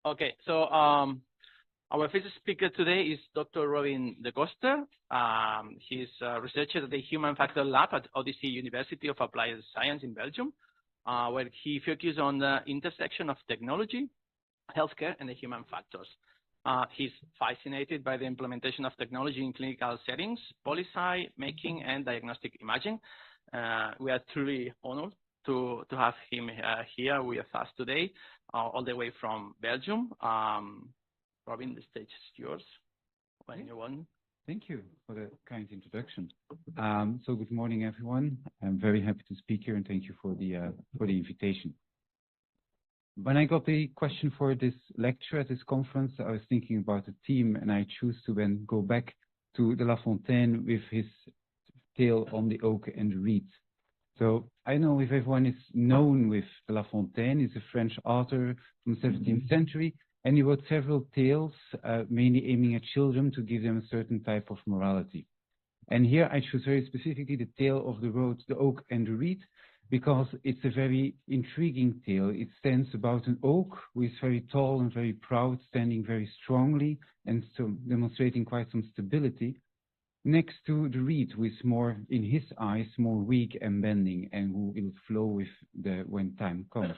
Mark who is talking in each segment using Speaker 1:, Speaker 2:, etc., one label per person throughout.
Speaker 1: Okay, so our first speaker today is Dr. Robin Decoster. He's a researcher at the Human Factor Lab at Odisee University of Applied Science in Belgium, where he focuses on the intersection of technology, healthcare, and the human factors. He's fascinated by the implementation of technology in clinical settings, policy making, and diagnostic imaging. We are truly honored to have him here with us today, all the way from Belgium. Robin, the stage is yours when you want.
Speaker 2: Thank you for the kind introduction. So good morning, everyone. I'm very happy to speak here, and thank you for the invitation. When I got the question for this lecture at this conference, I was thinking about the theme, and I choose to then go back to de La Fontaine with his tale on the oak and the reed. So I don't know if everyone is known with de La Fontaine. He's a French author from the 17th century, and he wrote several tales, mainly aiming at children to give them a certain type of morality. And here I choose very specifically the tale of the oak and the reed, because it's a very intriguing tale. It stands about an oak who is very tall and very proud, standing very strongly and so demonstrating quite some stability, next to the reed, who is more, in his eyes, more weak and bending, and who will flow with when time comes.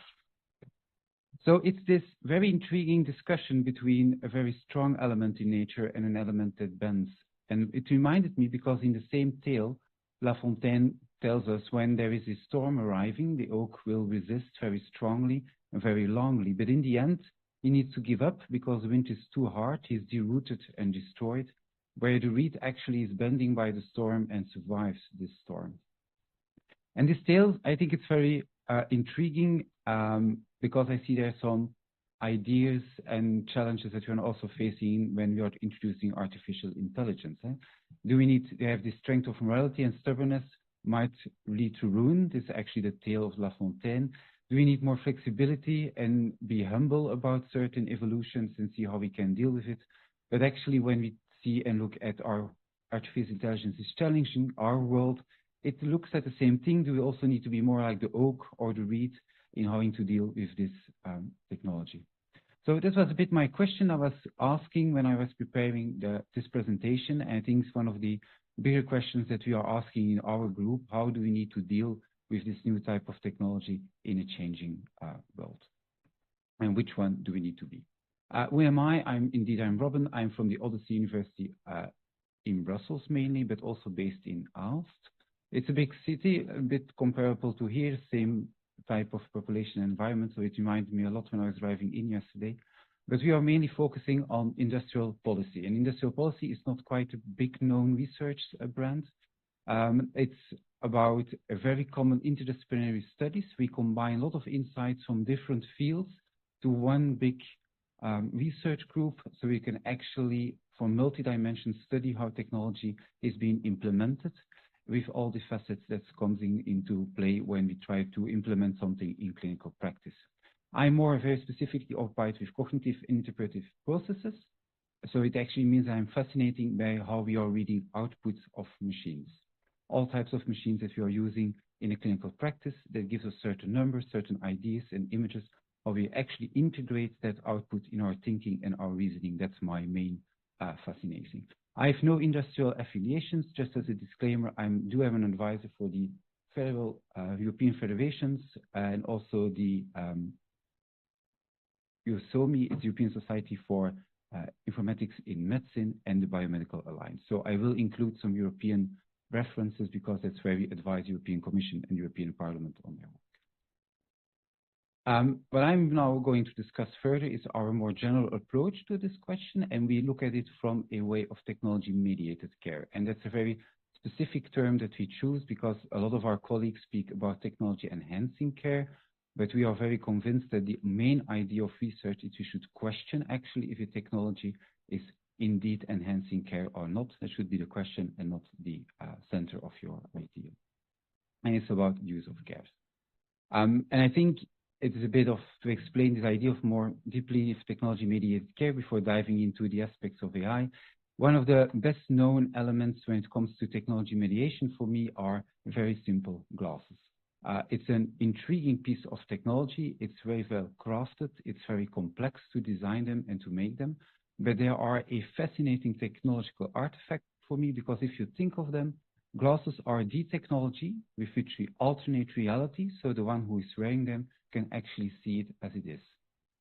Speaker 2: So it's this very intriguing discussion between a very strong element in nature and an element that bends. And it reminded me because in the same tale, La Fontaine tells us when there is a storm arriving, the oak will resist very strongly and very longly. But in the end, he needs to give up because the wind is too hard. He's derooted and destroyed, where the reed actually is bending by the storm and survives this storm. And this tale, I think it's very intriguing because I see there are some ideas and challenges that we're also facing when we are introducing artificial intelligence. Do we need to have this strength of morality and stubbornness might lead to ruin? This is actually the tale of La Fontaine. Do we need more flexibility and be humble about certain evolutions and see how we can deal with it? But actually, when we see and look at our artificial intelligence is challenging our world, it looks at the same thing. Do we also need to be more like the oak or the reed in having to deal with this technology? So this was a bit my question I was asking when I was preparing this presentation. And I think it's one of the bigger questions that we are asking in our group. How do we need to deal with this new type of technology in a changing world? And which one do we need to be? Who am I? I'm Robin. I'm from the Odisee University in Brussels mainly, but also based in Aalst. It's a big city, a bit comparable to here, same type of population and environment, so it reminded me a lot when I was driving in yesterday. But we are mainly focusing on industrial policy, and industrial policy is not quite a big known research brand. It's about a very common interdisciplinary studies. We combine a lot of insights from different fields to one big research group, so we can actually, for multi-dimension, study how technology is being implemented with all the facets that comes into play when we try to implement something in clinical practice. I'm more very specifically occupied with cognitive interpretive processes. So it actually means I'm fascinated by how we are reading outputs of machines. All types of machines that we are using in a clinical practice that gives us certain numbers, certain ideas and images, how we actually integrate that output in our thinking and our reasoning. That's my main fascination. I have no industrial affiliations. Just as a disclaimer, I do have an advisor for the federal European federations and also the USOMI, it's European Society for Informatics in Medicine, and the Biomedical Alliance. So I will include some European references because that's where we advise European Commission and European Parliament on their work. What I'm now going to discuss further is our more general approach to this question, and we look at it from a way of technology-mediated care. And that's a very specific term that we choose because a lot of our colleagues speak about technology-enhancing care, but we are very convinced that the main idea of research is we should question actually if a technology is indeed enhancing care or not. That should be the question and not the center of your idea. And it's about use of care. And I think it is a bit of to explain this idea of more deeply of technology-mediated care before diving into the aspects of AI. One of the best known elements when it comes to technology mediation for me are very simple glasses. It's an intriguing piece of technology. It's very well crafted. It's very complex to design them and to make them. But they are a fascinating technological artifact for me, because if you think of them, glasses are the technology with which we alternate reality, so the one who is wearing them can actually see it as it is.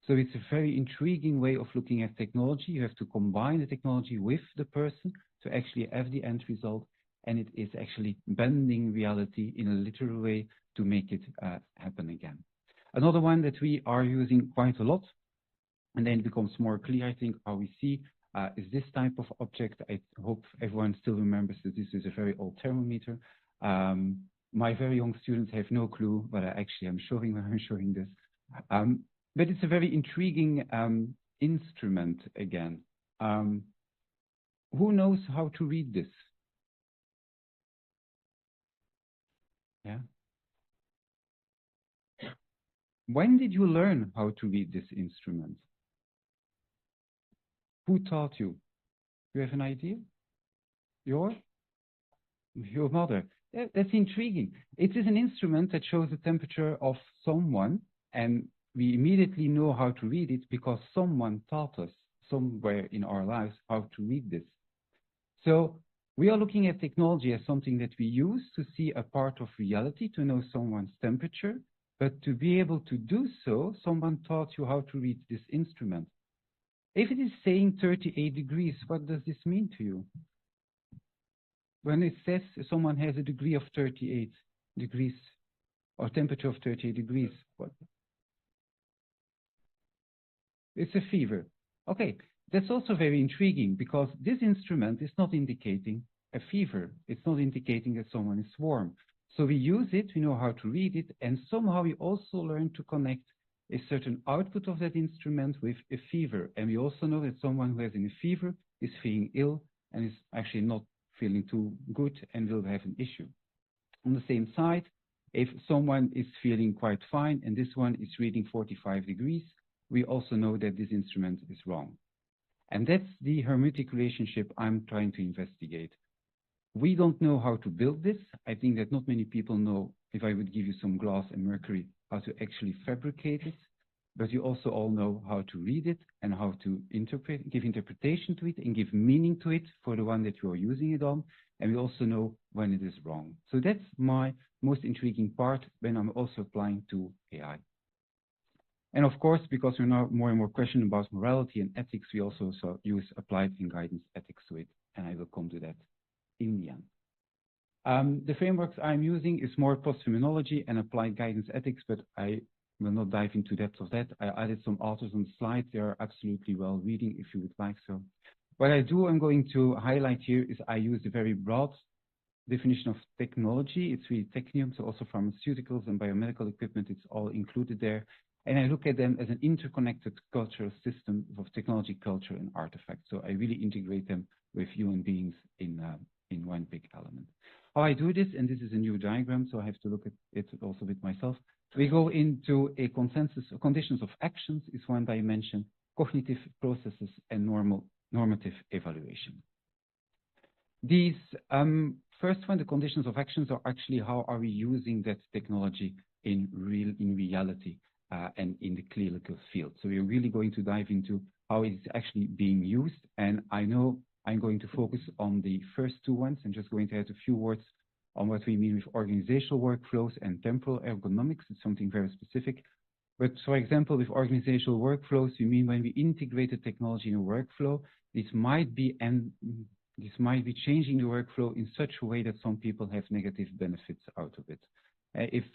Speaker 2: So it's a very intriguing way of looking at technology. You have to combine the technology with the person to actually have the end result, and it is actually bending reality in a literal way to make it happen again. Another one that we are using quite a lot, and then it becomes more clear, I think, how we see is this type of object. I hope everyone still remembers that this is a very old thermometer. My very young students have no clue what I actually am showing when I'm showing this. But it's a very intriguing instrument again. Who knows how to read this? Yeah. When did you learn how to read this instrument? Who taught you? You have an idea? Your mother. That's intriguing. It is an instrument that shows the temperature of someone, and we immediately know how to read it because someone taught us somewhere in our lives how to read this. So we are looking at technology as something that we use to see a part of reality, to know someone's temperature, but to be able to do so, someone taught you how to read this instrument. If it is saying 38 degrees, what does this mean to you? When it says someone has a degree of 38 degrees or temperature of 38 degrees, what? It's a fever. Okay, that's also very intriguing because this instrument is not indicating a fever. It's not indicating that someone is warm. So we use it, we know how to read it, and somehow we also learn to connect a certain output of that instrument with a fever. And we also know that someone who has a fever is feeling ill and is actually not feeling too good and will have an issue. On the same side, if someone is feeling quite fine and this one is reading 45 degrees, we also know that this instrument is wrong. And that's the hermeneutic relationship I'm trying to investigate. We don't know how to build this. I think that not many people know, if I would give you some glass and mercury, how to actually fabricate it. But you also all know how to read it and how to interpret, give interpretation to it and give meaning to it for the one that you are using it on. And we also know when it is wrong. So that's my most intriguing part when I'm also applying to AI. And of course, because we're now more and more questioning about morality and ethics, we also use applied and guidance ethics to it. And I will come to that in the end. The frameworks I'm using is more post-phenomenology and applied guidance ethics, but I will not dive into depth of that. I added some authors on the slide. They are absolutely well reading if you would like so. What I do, I'm going to highlight here is I use a very broad definition of technology. It's really technium, so also pharmaceuticals and biomedical equipment, it's all included there. And I look at them as an interconnected cultural system of technology, culture, and artifacts. So I really integrate them with human beings in one big element. How I do this, and this is a new diagram, so I have to look at it also with myself. We go into a consensus. Conditions of actions is one dimension, cognitive processes, and normative evaluation. These first one, the conditions of actions, are actually how are we using that technology in reality and in the clinical field. So we're really going to dive into how it's actually being used. And I know I'm going to focus on the first two ones. I'm just going to add a few words on what we mean with organizational workflows and temporal ergonomics. It's something very specific. But for example, with organizational workflows, we mean when we integrate the technology in a workflow, this might be changing the workflow in such a way that some people have negative benefits out of it. If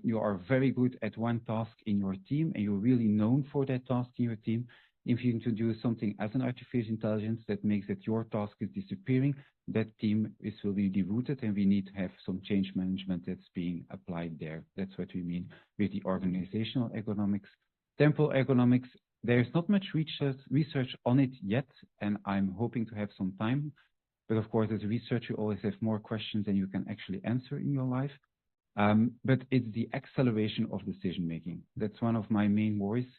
Speaker 2: you are very good at one task in your team and you're really known for that task in your team, if you introduce something as an artificial intelligence that makes that your task is disappearing, that team will be derouted, and we need to have some change management that's being applied there. That's what we mean with the organizational ergonomics. Temporal ergonomics, there's not much research on it yet, and I'm hoping to have some time. But of course, as a researcher, you always have more questions than you can actually answer in your life. But it's the acceleration of decision making. That's one of my main worries.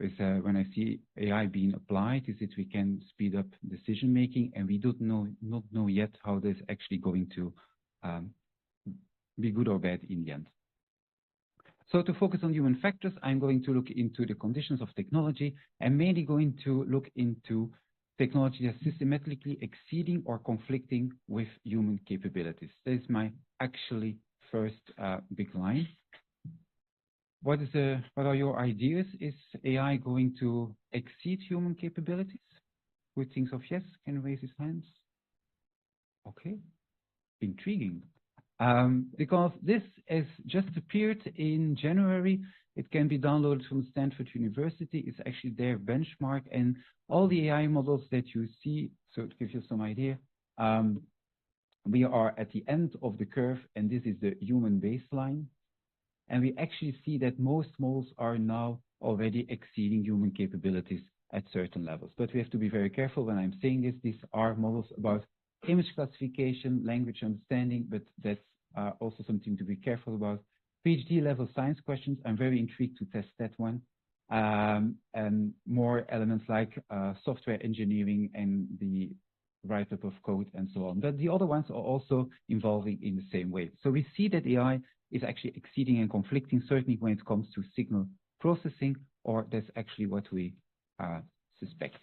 Speaker 2: Is when I see AI being applied, is that we can speed up decision making, and we don't not know yet how this is actually going to be good or bad in the end. So to focus on human factors, I'm going to look into the conditions of technology and mainly going to look into technology that's systematically exceeding or conflicting with human capabilities. That is my actually first big line. What are your ideas? Is AI going to exceed human capabilities? Who thinks of yes can raise his hands? Okay, intriguing. Because this has just appeared in January. It can be downloaded from Stanford University. It's actually their benchmark, and all the AI models that you see, so to give you some idea, we are at the end of the curve, and this is the human baseline. And we actually see that most models are now already exceeding human capabilities at certain levels. But we have to be very careful when I'm saying this. These are models about image classification, language understanding, but that's also something to be careful about. PhD level science questions, I'm very intrigued to test that one. And more elements like software engineering and the write-up of code and so on. But the other ones are also evolving in the same way. So we see that AI is actually exceeding and conflicting, certainly when it comes to signal processing, or that's actually what we suspect.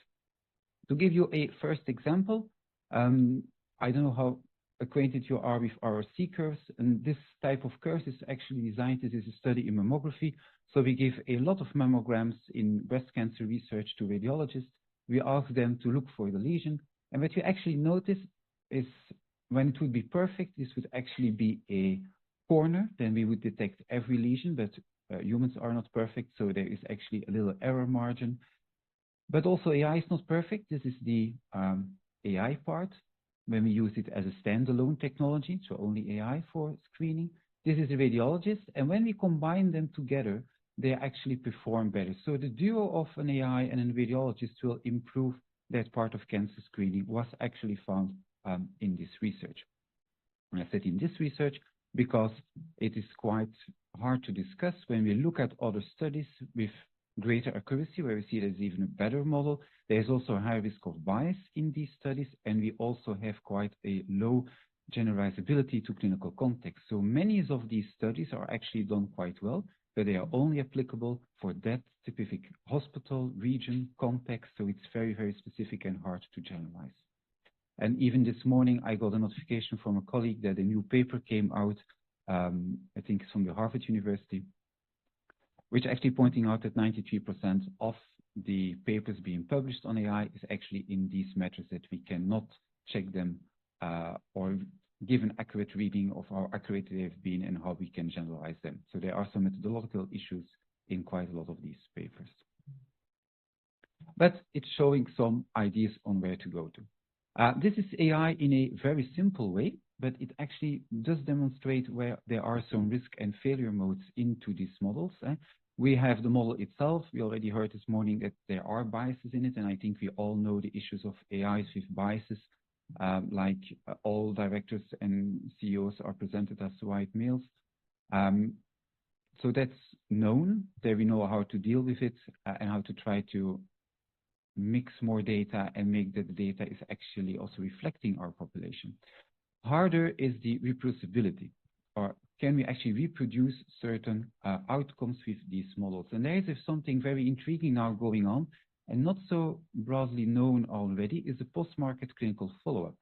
Speaker 2: To give you a first example, I don't know how acquainted you are with our C-curves, and this type of curves is actually designed as a study in mammography. So we give a lot of mammograms in breast cancer research to radiologists. We ask them to look for the lesion, and what you actually notice is when it would be perfect, this would actually be a corner, then we would detect every lesion, but humans are not perfect, so there is actually a little error margin. But also AI is not perfect. This is the AI part, when we use it as a standalone technology, so only AI for screening. This is a radiologist, and when we combine them together, they actually perform better. So the duo of an AI and a radiologist will improve that part of cancer screening, was actually found in this research. And I said in this research because it is quite hard to discuss when we look at other studies with greater accuracy, where we see there's even a better model. There's also a high risk of bias in these studies, and we also have quite a low generalizability to clinical context. So many of these studies are actually done quite well, but they are only applicable for that specific hospital, region, context. So it's very, very specific and hard to generalize. And even this morning, I got a notification from a colleague that a new paper came out, I think it's from the Harvard University, which actually pointing out that 93% of the papers being published on AI is actually in these methods that we cannot check them or give an accurate reading of how accurate they have been and how we can generalize them. So there are some methodological issues in quite a lot of these papers. But it's showing some ideas on where to go to. This is AI in a very simple way, but it actually does demonstrate where there are some risk and failure modes into these models. We have the model itself. We already heard this morning that there are biases in it, and I think we all know the issues of AIs with biases, like all directors and CEOs are presented as white males. So that's known. There we know how to deal with it and how to try to mix more data and make that the data is actually also reflecting our population. Harder is the reproducibility, or can we actually reproduce certain outcomes with these models? And there is something very intriguing now going on, and not so broadly known already, is the post-market clinical follow-up.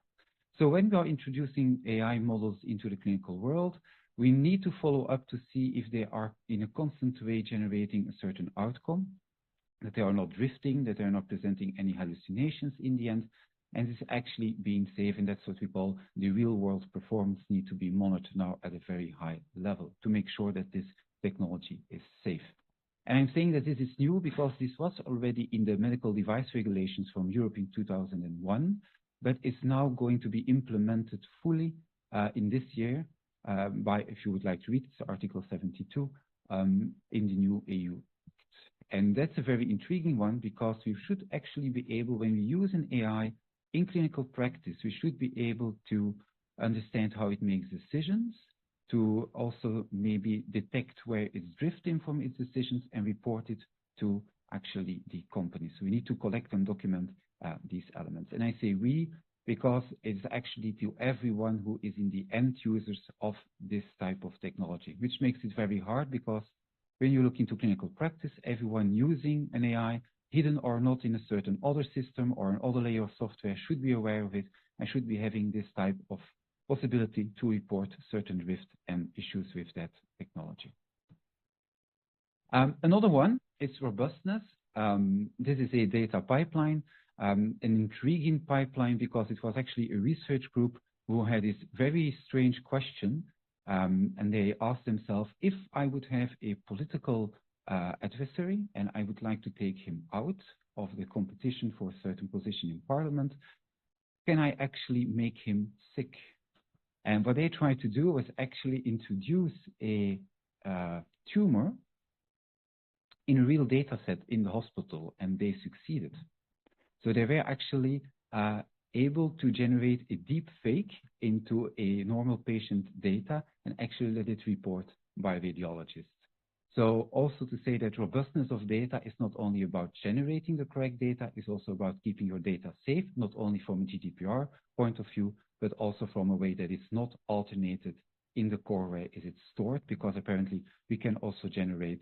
Speaker 2: So when we are introducing AI models into the clinical world, we need to follow up to see if they are in a constant way generating a certain outcome, that they are not drifting, that they are not presenting any hallucinations in the end, and it's actually being safe, and that's what we call the real-world performance need to be monitored now at a very high level to make sure that this technology is safe. And I'm saying that this is new because this was already in the medical device regulations from Europe in 2001, but it's now going to be implemented fully in this year by, if you would like to read, it's Article 72 in the new AEIOU. And that's a very intriguing one because we should actually be able, when we use an AI in clinical practice, we should be able to understand how it makes decisions, to also maybe detect where it's drifting from its decisions and report it to actually the company. So we need to collect and document these elements. And I say we because it's actually to everyone who is in the end users of this type of technology, which makes it very hard because when you look into clinical practice, everyone using an AI, hidden or not in a certain other system or an other layer of software, should be aware of it and should be having this type of possibility to report certain risks and issues with that technology. Another one is robustness. This is a data pipeline, an intriguing pipeline because it was actually a research group who had this very strange question, and they asked themselves, if I would have a political adversary and I would like to take him out of the competition for a certain position in parliament, can I actually make him sick? And what they tried to do was actually introduce a tumor in a real data set in the hospital, and they succeeded. So they were actually able to generate a deep fake into a normal patient data and actually let it report by radiologists. So also to say that robustness of data is not only about generating the correct data, it's also about keeping your data safe, not only from a GDPR point of view, but also from a way that it's not alternated in the core where is it stored, because apparently we can also generate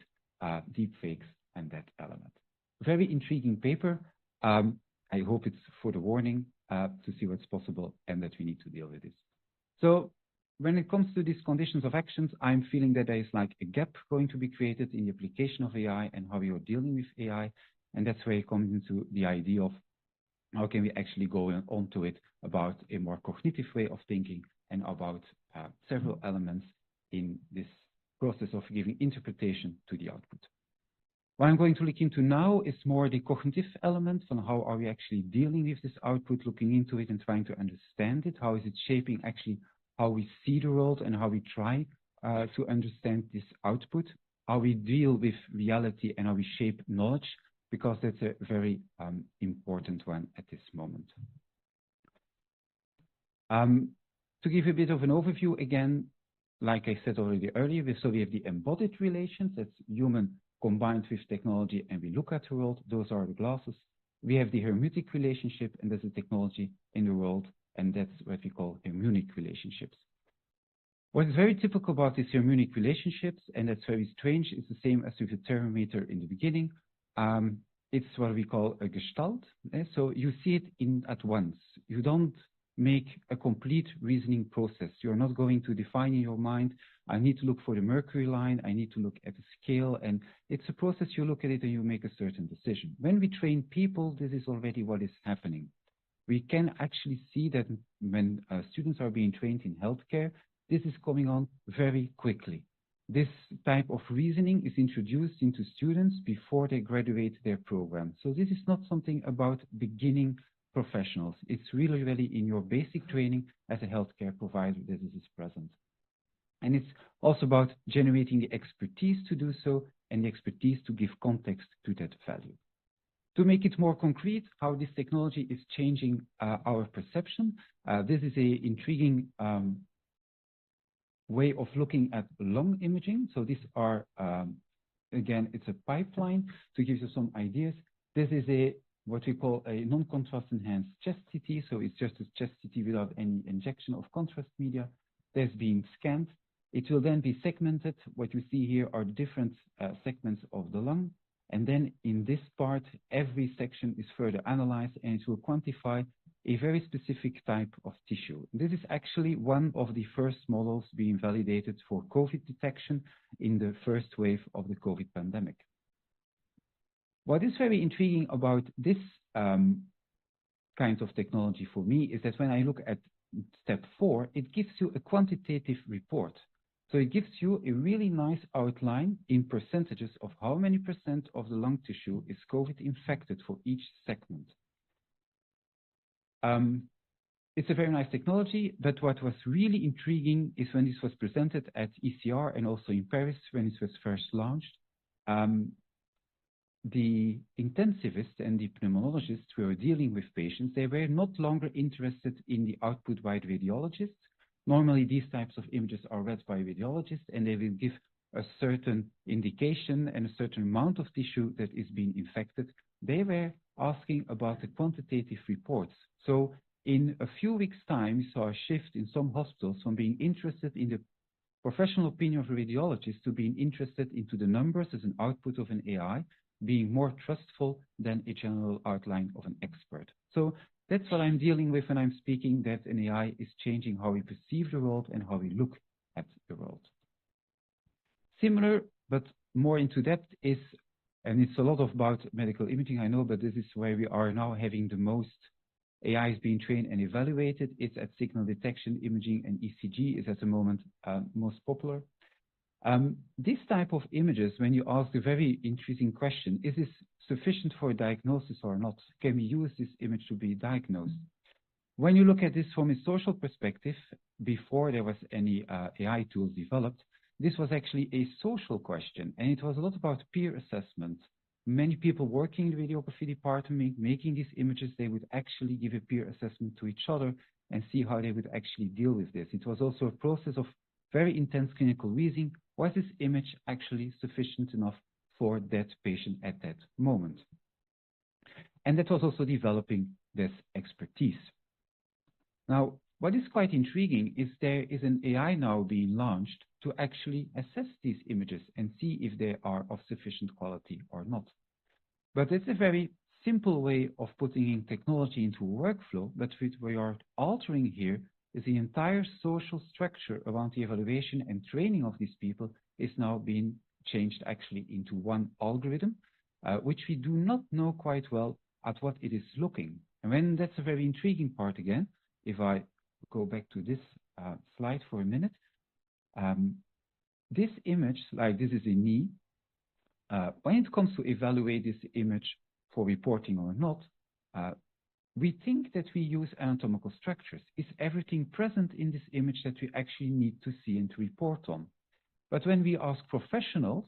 Speaker 2: deep fakes and that element. Very intriguing paper. I hope it's for the warning to see what's possible and that we need to deal with this. So when it comes to these conditions of actions, I'm feeling that there is like a gap going to be created in the application of AI and how we are dealing with AI. And that's where it comes into the idea of how can we actually go on to it about a more cognitive way of thinking and about several elements in this process of giving interpretation to the output. What I'm going to look into now is more the cognitive elements on how are we actually dealing with this output, looking into it and trying to understand it. How is it shaping actually how we see the world and how we try to understand this output, how we deal with reality and how we shape knowledge, because that's a very important one at this moment. To give a bit of an overview again, like I said already earlier, so we have the embodied relations, that's human combined with technology, and we look at the world, those are the glasses. We have the hermeneutic relationship, and there's a technology in the world, and that's what we call hermeneutic relationships. What is very typical about these hermeneutic relationships, and that's very strange, is the same as with the thermometer in the beginning. It's what we call a gestalt. So you see it at once. You don't make a complete reasoning process. You're not going to define in your mind, I need to look for the mercury line, I need to look at the scale, and it's a process. You look at it and you make a certain decision. When we train people, this is already what is happening. We can actually see that when students are being trained in healthcare, this is coming on very quickly. This type of reasoning is introduced into students before they graduate their program. So this is not something about beginning professionals. It's really in your basic training as a healthcare provider that this is present. And it's also about generating the expertise to do so and the expertise to give context to that value. To make it more concrete, how this technology is changing our perception, this is an intriguing way of looking at lung imaging. So these are, again, it's a pipeline to give you some ideas. This is what we call a non-contrast enhanced chest CT. So it's just a chest CT without any injection of contrast media. That's being scanned. It will then be segmented. What you see here are the different segments of the lung. And then in this part, every section is further analyzed and it will quantify a very specific type of tissue. This is actually one of the first models being validated for COVID detection in the first wave of the COVID pandemic. What is very intriguing about this kind of technology for me is that when I look at step 4, it gives you a quantitative report. So it gives you a really nice outline in percentages of how many % of the lung tissue is COVID infected for each segment. It's a very nice technology, but what was really intriguing is when this was presented at ECR and also in Paris when it was first launched. The intensivists and the pulmonologists who were dealing with patients, they were not longer interested in the output by the radiologists. Normally, these types of images are read by radiologists, and they will give a certain indication and a certain amount of tissue that is being infected. They were asking about the quantitative reports. So in a few weeks' time, we saw a shift in some hospitals from being interested in the professional opinion of a radiologist to being interested into the numbers as an output of an AI, being more trustful than a general outline of an expert. So that's what I'm dealing with when I'm speaking, that an AI is changing how we perceive the world and how we look at the world. Similar, but more into depth is, and it's a lot about medical imaging, I know, but this is where we are now having the most AIs being trained and evaluated. It's at signal detection, imaging, and ECG is at the moment most popular. This type of images, when you ask the very intriguing question, is this sufficient for diagnosis or not? Can we use this image to be diagnosed? When you look at this from a social perspective, before there was any AI tools developed, this was actually a social question, and it was a lot about peer assessment. Many people working in the radiography department, making these images, they would actually give a peer assessment to each other and see how they would actually deal with this. It was also a process of very intense clinical reasoning. Was this image actually sufficient enough for that patient at that moment? And that was also developing this expertise. Now, what is quite intriguing is there is an AI now being launched to actually assess these images and see if they are of sufficient quality or not. But it's a very simple way of putting in technology into a workflow, but what we are altering here is the entire social structure around the evaluation and training of these people is now being changed actually into one algorithm, which we do not know quite well at what it is looking. And when that's a very intriguing part again, if I go back to this slide for a minute, this image, like this is a knee, when it comes to evaluate this image for reporting or not, we think that we use anatomical structures. Is everything present in this image that we actually need to see and to report on? But when we ask professionals,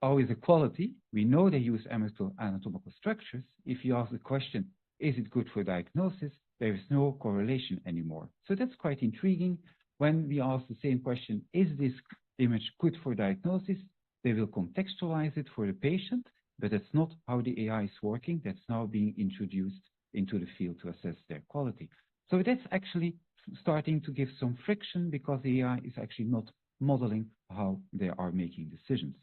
Speaker 2: how is the quality? We know they use anatomical structures. If you ask the question, is it good for diagnosis? There is no correlation anymore. So that's quite intriguing. When we ask the same question, is this image good for diagnosis? They will contextualize it for the patient, but that's not how the AI is working. That's now being introduced into the field to assess their quality. So that's actually starting to give some friction because the AI is actually not modeling how they are making decisions.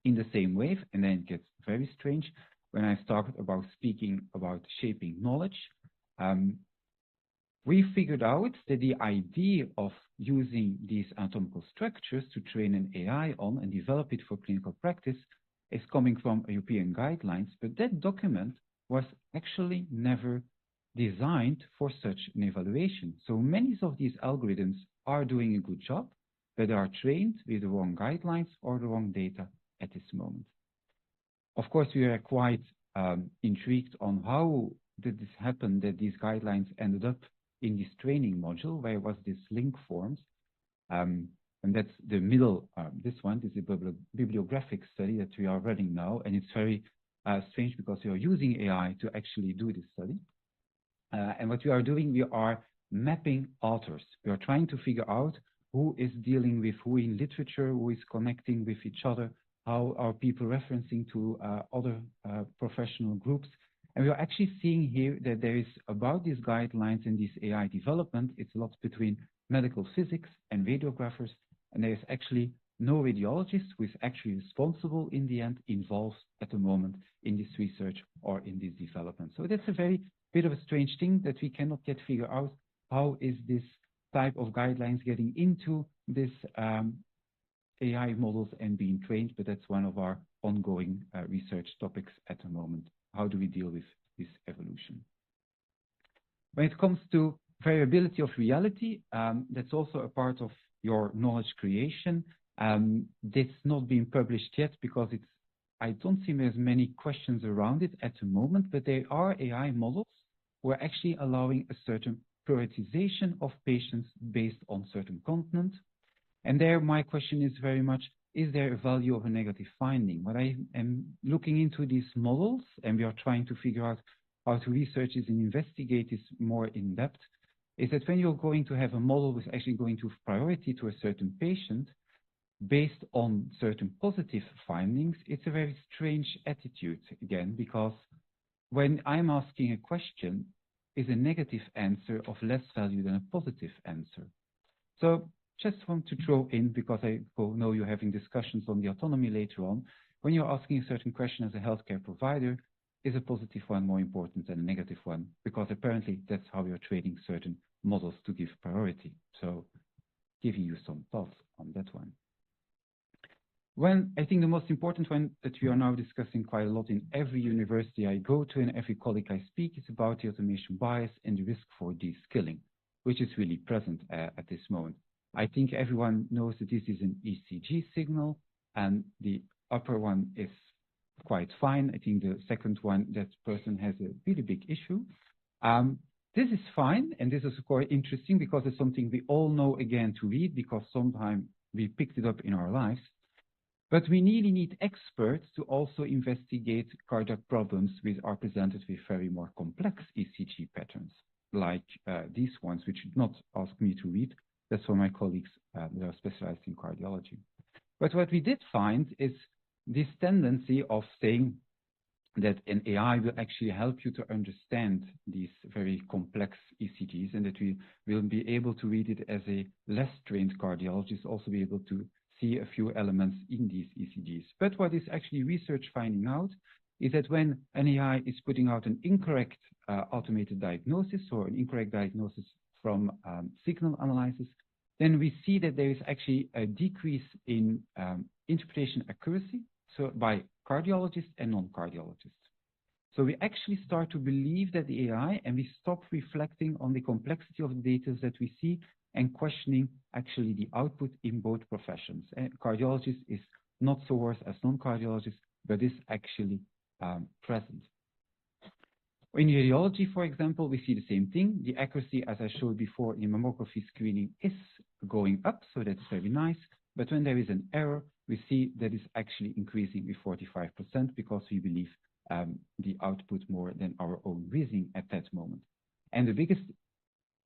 Speaker 2: In the same way, and then it gets very strange, when I started about speaking about shaping knowledge, we figured out that the idea of using these anatomical structures to train an AI on and develop it for clinical practice is coming from European guidelines, but that document was actually never designed for such an evaluation. So many of these algorithms are doing a good job, but they are trained with the wrong guidelines or the wrong data at this moment. Of course, we are quite intrigued on how did this happen, that these guidelines ended up in this training module, where was this link forms. And that's the middle, this one is a bibliographic study that we are running now. And it's very strange because we are using AI to actually do this study. And what we are doing, we are mapping authors. We are trying to figure out who is dealing with who in literature, who is connecting with each other, how are people referencing to other professional groups. And we are actually seeing here that there is about these guidelines and this AI development, it's a lot between medical physics and radiographers, and there is actually no radiologist who is actually responsible in the end involved at the moment in this research or in this development. So that's a very bit of a strange thing that we cannot yet figure out how is this type of guidelines getting into this AI models and being trained, but that's one of our ongoing research topics at the moment. How do we deal with this evolution? When it comes to variability of reality, that's also a part of your knowledge creation. That's not being published yet because I don't see there's many questions around it at the moment, but there are AI models who are actually allowing a certain prioritization of patients based on certain content. And there my question is very much, is there a value of a negative finding? What I am looking into these models, and we are trying to figure out how to research this and investigate this more in depth, is that when you're going to have a model which is actually going to have priority to a certain patient based on certain positive findings, it's a very strange attitude again, because when I'm asking a question, is a negative answer of less value than a positive answer. So just want to throw in, because I know you're having discussions on the autonomy later on, when you're asking a certain question as a healthcare provider, is a positive one more important than a negative one? Because apparently that's how you're training certain models to give priority. So giving you some thoughts on that one. I think the most important one that we are now discussing quite a lot in every university I go to and every colleague I speak is about the automation bias and the risk for de-skilling, which is really present at this moment. I think everyone knows that this is an ECG signal, and the upper one is quite fine. I think the second one, that person has a really big issue. This is fine, and this is quite interesting because it's something we all know again to read, because sometimes we picked it up in our lives. But we really need experts to also investigate cardiac problems which are presented with very more complex ECG patterns, like these ones, which should not ask me to read. That's for my colleagues that are specialized in cardiology. But what we did find is this tendency of saying that an AI will actually help you to understand these very complex ECGs, and that we will be able to read it as a less trained cardiologist, also be able to see a few elements in these ECGs. But what is actually research finding out is that when an AI is putting out an incorrect automated diagnosis or an incorrect diagnosis from signal analysis, then we see that there is actually a decrease in interpretation accuracy, so by cardiologists and non-cardiologists. So we actually start to believe that the AI, and we stop reflecting on the complexity of the data that we see and questioning actually the output in both professions. And cardiologist is not so worse as non-cardiologists, but is actually present. In radiology, for example, we see the same thing. The accuracy, as I showed before, in mammography screening is going up, so that's very nice. But when there is an error, we see that it's actually increasing with 45% because we believe the output more than our own reasoning at that moment. And the biggest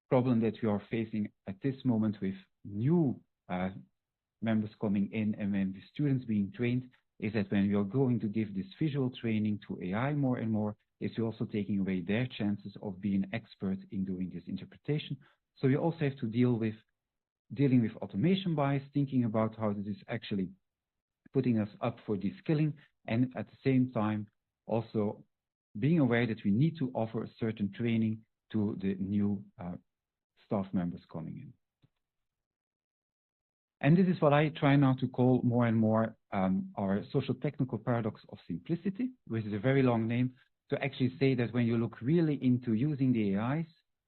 Speaker 2: problem that we are facing at this moment with new members coming in and when the students being trained is that when we are going to give this visual training to AI more and more, is we're also taking away their chances of being expert in doing this interpretation. So we also have to dealing with automation bias, thinking about how this is actually putting us up for de-skilling, and at the same time also being aware that we need to offer a certain training to the new staff members coming in. And this is what I try now to call more and more our social technical paradox of simplicity, which is a very long name, to actually say that when you look really into using the AIs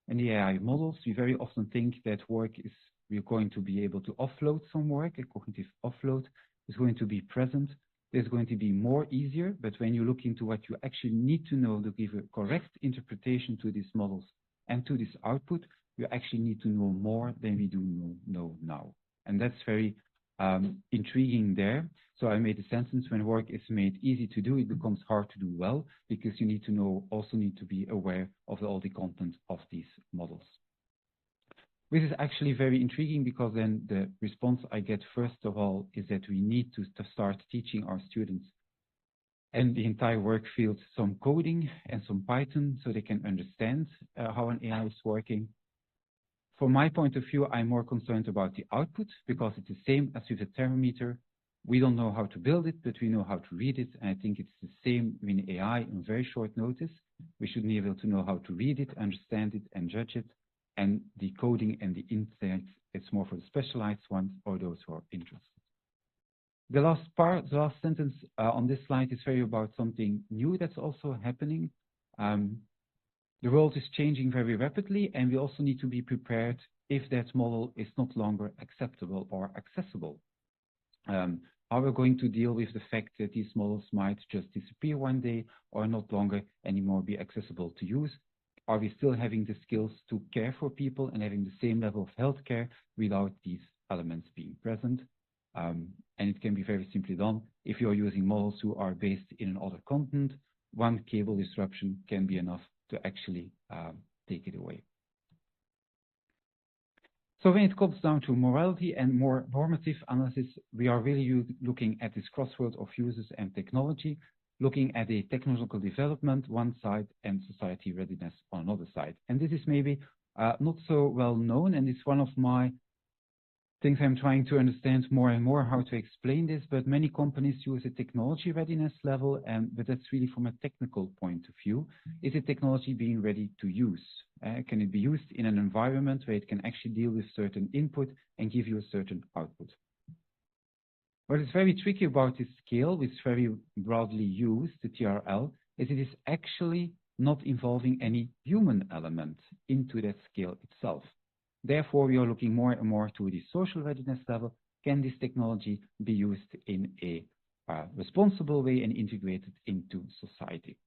Speaker 2: and the AI models, we very often think that we're going to be able to offload some work, a cognitive offload is going to be present. It's going to be more easier, but when you look into what you actually need to know to give a correct interpretation to these models and to this output, you actually need to know more than we do know now. And that's very intriguing there. So I made a sentence: when work is made easy to do, it becomes hard to do well, because you need to also need to be aware of all the content of these models. Which is actually very intriguing, because then the response I get first of all is that we need to start teaching our students and the entire work field some coding and some Python so they can understand how an AI is working. From my point of view, I'm more concerned about the output, because it's the same as with a thermometer. We don't know how to build it, but we know how to read it. And I think it's the same in AI on very short notice. We should be able to know how to read it, understand it, and judge it. And the coding and the insights, it's more for the specialized ones or those who are interested. The last sentence on this slide is very about something new that's also happening. The world is changing very rapidly, and we also need to be prepared if that model is not longer acceptable or accessible. How we're going to deal with the fact that these models might just disappear one day or not longer anymore be accessible to use. Are we still having the skills to care for people and having the same level of healthcare without these elements being present? And it can be very simply done. If you're using models who are based in another continent, one cable disruption can be enough to actually take it away. So when it comes down to morality and more normative analysis, we are really looking at this crossroad of users and technology, looking at the technological development one side and society readiness on another side. And this is maybe not so well known, and it's one of my things I'm trying to understand more and more how to explain this, but many companies use a technology readiness level, but that's really from a technical point of view. Is the technology being ready to use? Can it be used in an environment where it can actually deal with certain input and give you a certain output? What is very tricky about this scale, which is very broadly used, the TRL, is it is actually not involving any human element into that scale itself. Therefore, we are looking more and more to the social readiness level. Can this technology be used in a responsible way and integrated into society?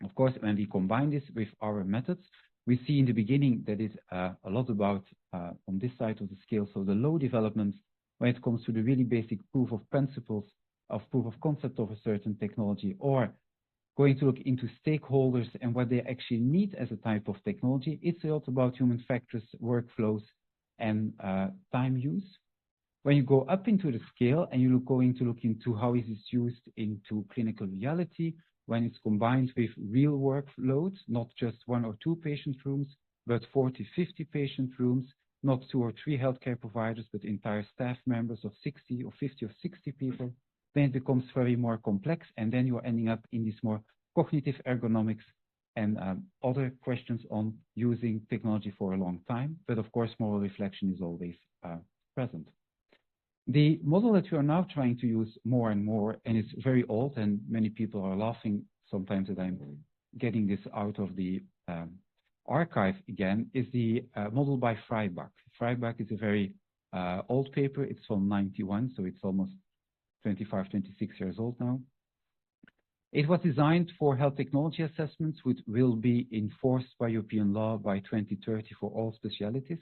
Speaker 2: Of course, when we combine this with our methods, we see in the beginning that it's a lot about, on this side of the scale, so the low development when it comes to the really basic proof of principles, of proof of concept of a certain technology, or going to look into stakeholders and what they actually need as a type of technology. It's a lot about human factors, workflows, and time use. When you go up into the scale and you're going to look into how is this used into clinical reality, when it's combined with real workloads, not just 1 or 2 patient rooms, but 40, 50 patient rooms, not 2 or 3 healthcare providers, but entire staff members of 60 or 50 or 60 people, then it becomes very more complex, and then you're ending up in this more cognitive ergonomics and other questions on using technology for a long time. But of course, moral reflection is always present. The model that we are now trying to use more and more, and it's very old, and many people are laughing sometimes that I'm getting this out of the archive again, is the model by Freibach. Freibach is a very old paper. It's from 91, so it's almost 25, 26 years old now. It was designed for health technology assessments, which will be enforced by European law by 2030 for all specialties.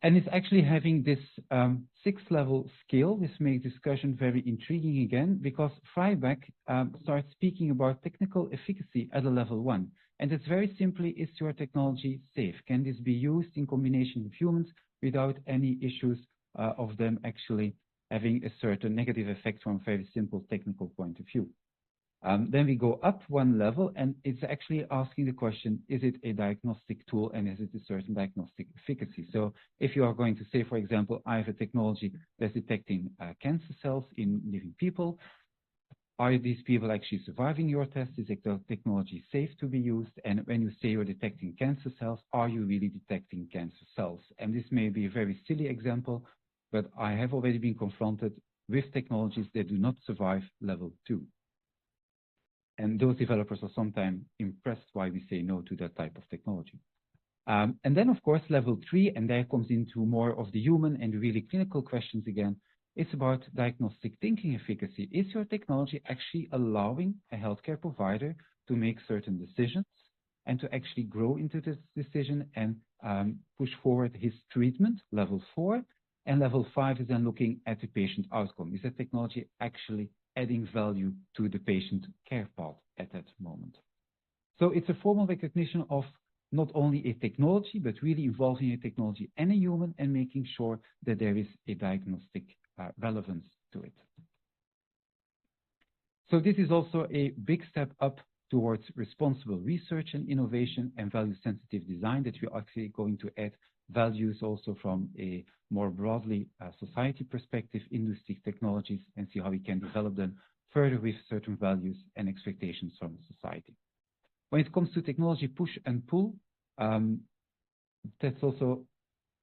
Speaker 2: And it's actually having this 6-level scale. This makes discussion very intriguing again, because Freibach starts speaking about technical efficacy at a level 1. And it's very simply, is your technology safe? Can this be used in combination with humans without any issues of them actually having a certain negative effect from a very simple technical point of view? Then we go up 1 level, and it's actually asking the question, is it a diagnostic tool and is it a certain diagnostic efficacy? So if you are going to say, for example, I have a technology that's detecting cancer cells in living people, are these people actually surviving your test? Is the technology safe to be used? And when you say you're detecting cancer cells, are you really detecting cancer cells? And this may be a very silly example, but I have already been confronted with technologies that do not survive level 2. And those developers are sometimes impressed why we say no to that type of technology. And then, of course, level 3, and there comes into more of the human and really clinical questions again. It's about diagnostic thinking efficacy. Is your technology actually allowing a healthcare provider to make certain decisions and to actually grow into this decision and push forward his treatment, level 4? And level 5 is then looking at the patient outcome. Is that technology actually adding value to the patient care path at that moment? So it's a formal recognition of not only a technology, but really involving a technology and a human and making sure that there is a diagnostic relevance to it. So this is also a big step up towards responsible research and innovation and value-sensitive design, that we are actually going to add values also from a more broadly society perspective, industry technologies, and see how we can develop them further with certain values and expectations from society. When it comes to technology push and pull, that's also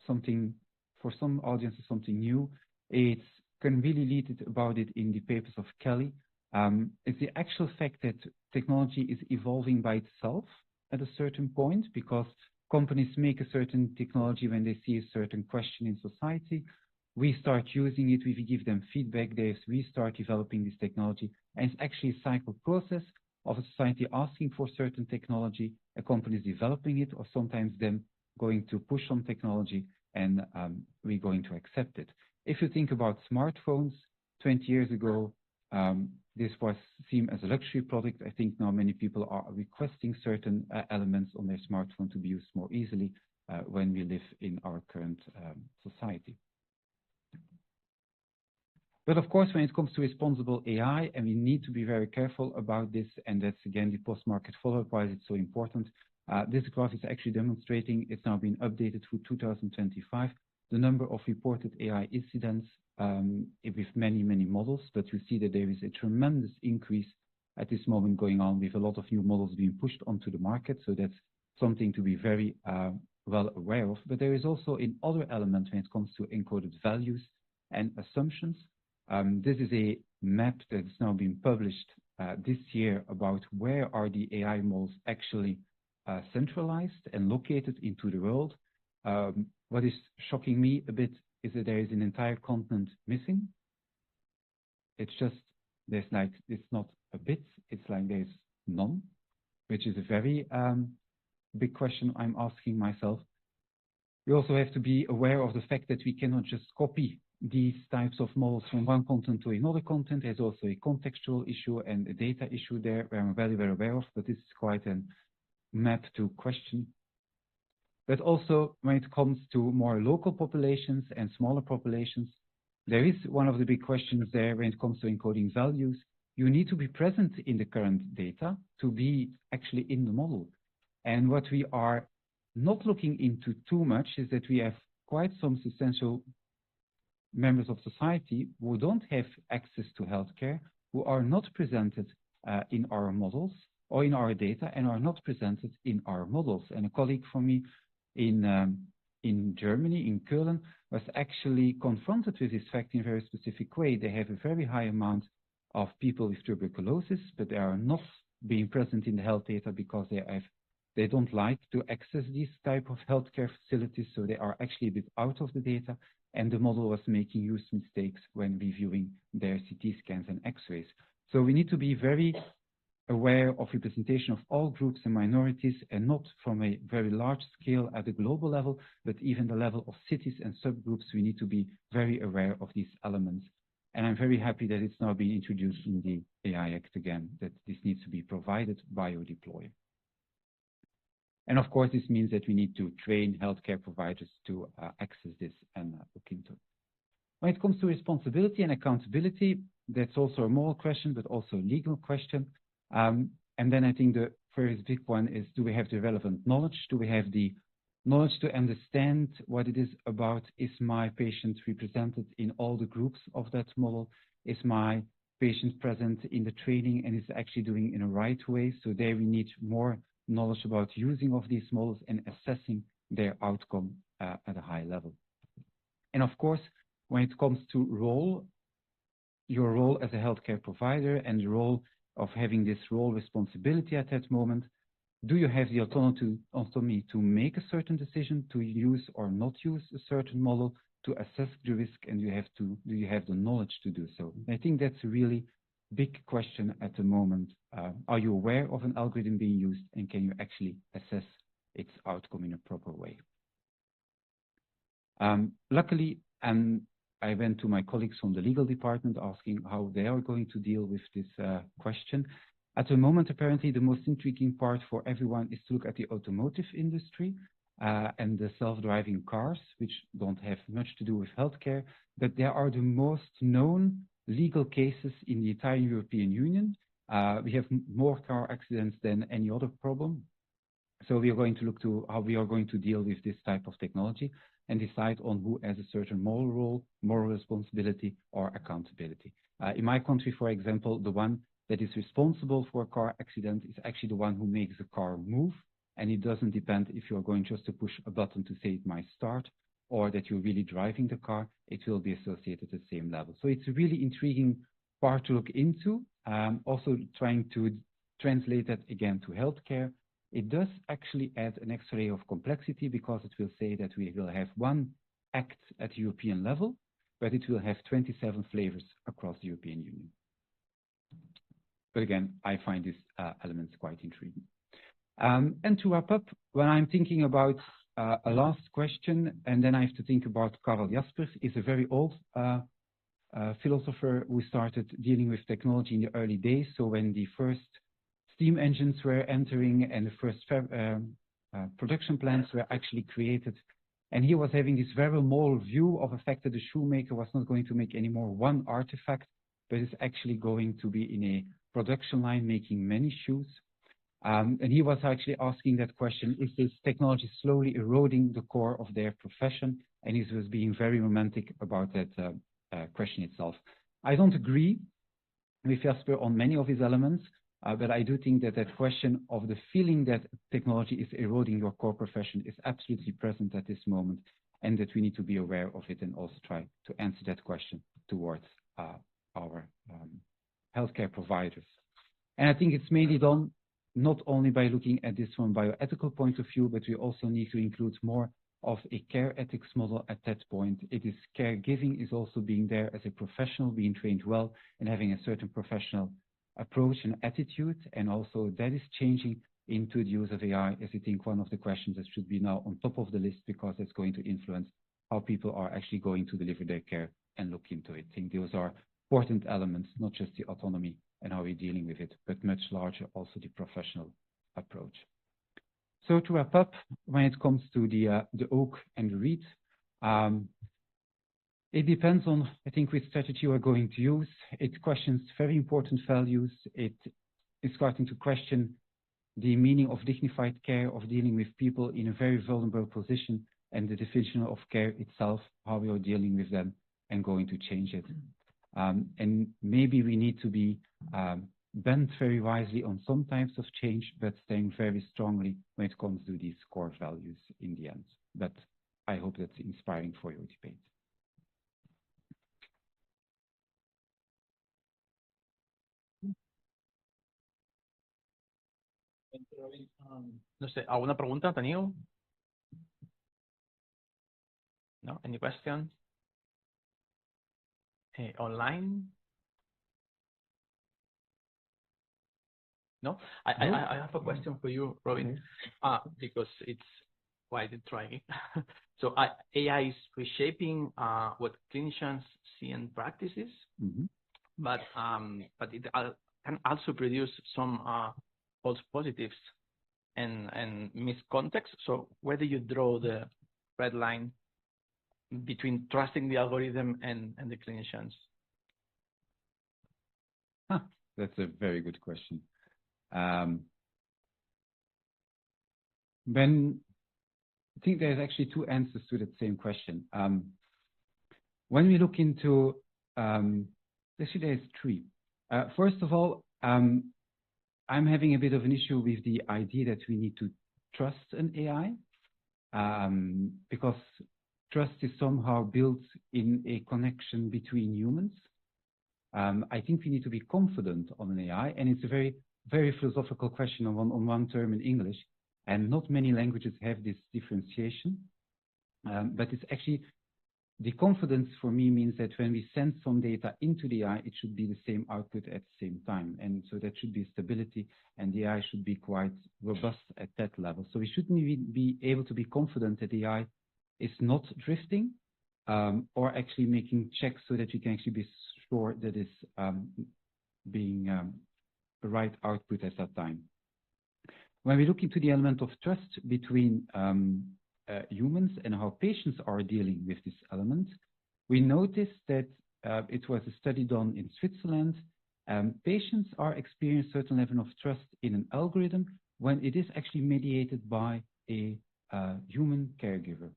Speaker 2: something, for some audiences, something new. It can really lead it about it in the papers of Kelly. It's the actual fact that technology is evolving by itself at a certain point, because companies make a certain technology when they see a certain question in society. We start using it, we give them feedback, we start developing this technology, and it's actually a cycle process of a society asking for certain technology, a company is developing it, or sometimes them going to push on technology, and we're going to accept it. If you think about smartphones, 20 years ago, this was seen as a luxury product. I think now many people are requesting certain elements on their smartphone to be used more easily when we live in our current society. But of course, when it comes to responsible AI, and we need to be very careful about this, and that's again the post-market follow-up, why it's so important. This graph is actually demonstrating, it's now been updated for 2025, the number of reported AI incidents with many, many models, but you see that there is a tremendous increase at this moment going on with a lot of new models being pushed onto the market. So that's something to be very well aware of. But there is also in other elements when it comes to encoded values and assumptions. This is a map that's now been published this year about where are the AI models actually centralized and located into the world. What is shocking me a bit is that there is an entire continent missing. It's just, there's like, it's not a bit, it's like there's none, which is a very big question I'm asking myself. We also have to be aware of the fact that we cannot just copy these types of models from one content to another content. There's also a contextual issue and a data issue there where I'm very, very aware of, but this is quite a map to question. But also when it comes to more local populations and smaller populations, there is one of the big questions there when it comes to encoding values. You need to be present in the current data to be actually in the model. And what we are not looking into too much is that we have quite some substantial members of society who don't have access to healthcare, who are not presented in our models or in our data and are not presented in our models. And a colleague from me in Germany, in Köln, was actually confronted with this fact in a very specific way. They have a very high amount of people with tuberculosis, but they are not being present in the health data because they don't like to access these type of healthcare facilities, so they are actually a bit out of the data, and the model was making huge mistakes when reviewing their CT scans and X-rays. So we need to be very aware of representation of all groups and minorities, and not from a very large scale at the global level, but even the level of cities and subgroups. We need to be very aware of these elements. And I'm very happy that it's now being introduced in the AI Act again, that this needs to be provided by your deployer. And of course, this means that we need to train healthcare providers to access this and look into it. When it comes to responsibility and accountability, that's also a moral question, but also a legal question. And then I think the first big one is, do we have the relevant knowledge? Do we have the knowledge to understand what it is about? Is my patient represented in all the groups of that model? Is my patient present in the training and is actually doing it in a right way? So there we need more knowledge about using of these models and assessing their outcome at a high level. And of course, when it comes to role, your role as a healthcare provider and the role of having this role responsibility at that moment, do you have the autonomy to make a certain decision to use or not use a certain model, to assess the risk, and do you have the knowledge to do so? I think that's a really big question at the moment. Are you aware of an algorithm being used, and can you actually assess its outcome in a proper way? Luckily, I went to my colleagues from the legal department asking how they are going to deal with this question. At the moment, apparently, the most intriguing part for everyone is to look at the automotive industry and the self-driving cars, which don't have much to do with healthcare, but they are the most known legal cases in the entire European Union. We have more car accidents than any other problem. So we are going to look to how we are going to deal with this type of technology and decide on who has a certain moral role, moral responsibility, or accountability. In my country, for example, the one that is responsible for a car accident is actually the one who makes the car move, and it doesn't depend if you're going just to push a button to say it might start, or that you're really driving the car. It will be associated at the same level. So it's a really intriguing part to look into. Also trying to translate that again to healthcare. It does actually add an extra layer of complexity, because it will say that we will have one act at European level, but it will have 27 flavors across the European Union. But again, I find these elements quite intriguing. And to wrap up, when I'm thinking about a last question, and then I have to think about Karl Jaspers, is a very old philosopher who started dealing with technology in the early days. So when the first steam engines were entering and the first production plants were actually created, and he was having this very moral view of the fact that the shoemaker was not going to make any more one artifact, but is actually going to be in a production line making many shoes. And he was actually asking that question, is this technology slowly eroding the core of their profession? And he was being very romantic about that question itself. I don't agree with Jasper on many of his elements, but I do think that that question of the feeling that technology is eroding your core profession is absolutely present at this moment, and that we need to be aware of it and also try to answer that question towards our healthcare providers. And I think it's mainly done not only by looking at this from a bioethical point of view, but we also need to include more of a care ethics model at that point. It is caregiving is also being there as a professional, being trained well and having a certain professional approach and attitude. And also that is changing into the use of AI, as I think one of the questions that should be now on top of the list, because it's going to influence how people are actually going to deliver their care and look into it. I think those are important elements, not just the autonomy and how we're dealing with it, but much larger also the professional approach. So to wrap up, when it comes to the oak and the reed, it depends on, I think, which strategy we're going to use. It questions very important values. It is starting to question the meaning of dignified care, of dealing with people in a very vulnerable position, and the definition of care itself, how we are dealing with them and going to change it. And maybe we need to be bent very wisely on some types of change, but staying very strongly when it comes to these core values in the end. But I hope that's inspiring for your debate.
Speaker 1: No sé, ¿alguna pregunta teniu? No? Any question? Online? No? I have a question for you, Robin, because it's quite intriguing. So AI is reshaping what clinicians see and practices, but it can also produce some false positives and miscontext. So where do you draw the red line between trusting the algorithm and the clinicians?
Speaker 2: That's a very good question. Ben, I think there's actually two answers to that same question. When we look into, actually there's three. First of all, I'm having a bit of an issue with the idea that we need to trust an AI, because trust is somehow built in a connection between humans. I think we need to be confident on an AI, and it's a very, very philosophical question on one term in English, and not many languages have this differentiation. But it's actually, the confidence for me means that when we send some data into the AI, it should be the same output at the same time. And so that should be stability, and the AI should be quite robust at that level. So we shouldn't even be able to be confident that the AI is not drifting, or actually making checks so that we can actually be sure that it's being the right output at that time. When we look into the element of trust between humans and how patients are dealing with this element, we noticed that it was a study done in Switzerland. Patients are experiencing a certain level of trust in an algorithm when it is actually mediated by a human caregiver.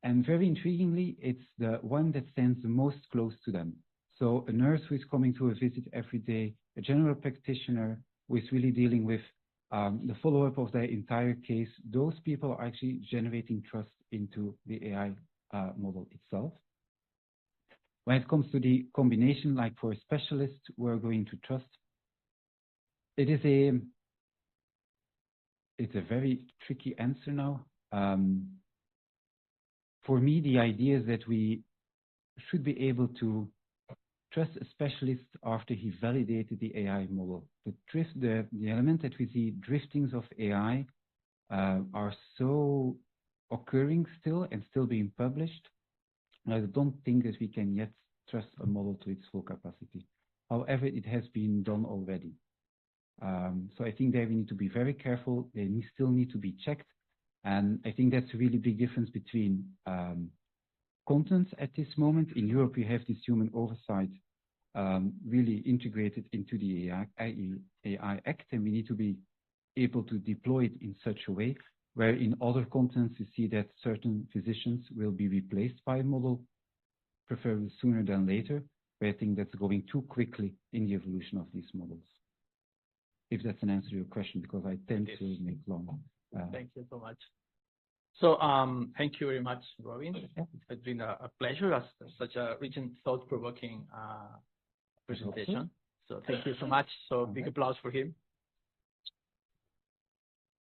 Speaker 2: And very intriguingly, it's the one that stands the most close to them. So a nurse who is coming to a visit every day, a general practitioner who is really dealing with the follow-up of their entire case, those people are actually generating trust into the AI model itself. When it comes to the combination, like for a specialist, we're going to trust. It's a very tricky answer now. For me, the idea is that we should be able to trust a specialist after he validated the AI model. The element that we see driftings of AI are so occurring still and still being published. I don't think that we can yet trust a model to its full capacity. However, it has been done already. So I think that we need to be very careful. They still need to be checked. And I think that's a really big difference between content at this moment. In Europe, we have this human oversight really integrated into the AI Act, and we need to be able to deploy it in such a way where in other continents you see that certain physicians will be replaced by a model, preferably sooner than later, but I think that's going too quickly in the evolution of these models. If that's an answer to your question, because I tend to make long.
Speaker 1: Thank you so much. So thank you very much, Robin. It's been a pleasure as such a rich and thought-provoking presentation. So thank you so much. So big applause for him.